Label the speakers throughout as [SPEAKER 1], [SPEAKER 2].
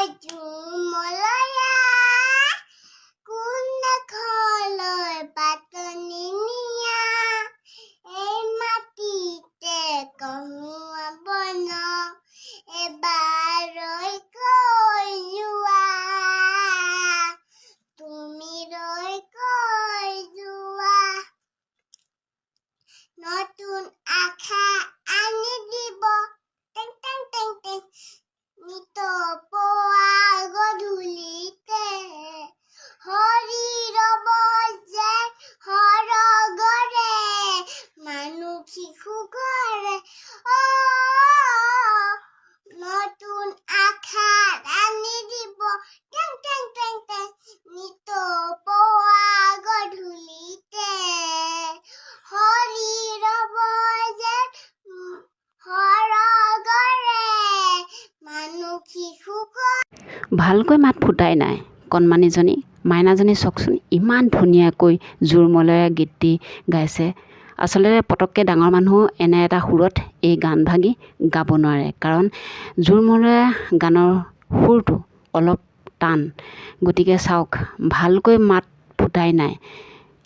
[SPEAKER 1] ঝুমলয়া কোন ঘৰলৈ পাতনি নিয়া এই মাটিতে কহুৱাব ন এবাৰৈ কৈ যোৱা তুমি ৰৈ কৈ যোৱা নতুন আশা আনি দিব টেং টেং টেং টেং নিত পোৱা গধূলিতে হৰি ৰব যে সৰগৰে মানুহ শিশু ঘৰে নতুন আশা আনি দিব টেং টেং টেং টেং নিত পোৱা গধূলিতে হৰি ৰব যে সৰগৰে মানুহ শিশু
[SPEAKER 2] ভালকৈ মাত ফুটাই নাই কণমানিজনী মাইনাজনী চাওকচোন ইমান ধুনীয়াকৈ ঝুমলয়া গীতটি গাইছে আচলতে পটককৈ ডাঙৰ মানুহ এনে এটা সুৰত এই গান ভাগি গাব নোৱাৰে কাৰণ ঝুমলয়া গানৰ সুৰটো অলপ টান গতিকে চাওক ভালকৈ মাত ফুটাই নাই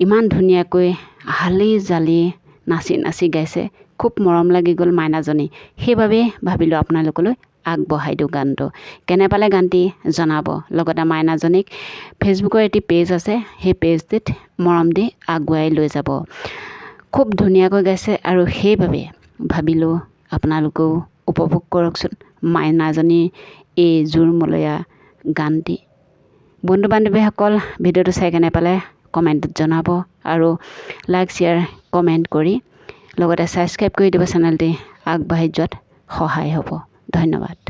[SPEAKER 2] ইমান ধুনীয়াকৈ হালি জালি নাচি নাচি গাইছে খুব মৰম লাগি গ'ল মাইনাজনী সেইবাবে ভাবিলোঁ আপোনালোকলৈ আগবঢ়াই দিওঁ গানটো কেনে পালে গানটি জনাব লগতে মাইনাজনীক ফেচবুকৰ এটি পেজ আছে সেই পেজটিত মৰম দি আগুৱাই লৈ যাব খুব ধুনীয়াকৈ গাইছে আৰু সেইবাবে ভাবিলোঁ আপোনালোকেও উপভোগ কৰকচোন মাইনাজনীৰ এই ঝুমলয়া গানটি বন্ধু বান্ধৱীসকল ভিডিঅ'টো চাই কেনে পালে কমেণ্টত জনাব আৰু লাইক শ্বেয়াৰ কমেণ্ট কৰি লগতে ছাবস্ক্ৰাইব কৰি দিব চেনেলটি আগবাঢ়ি যোৱাত সহায় হ'ব ধন্যবাদ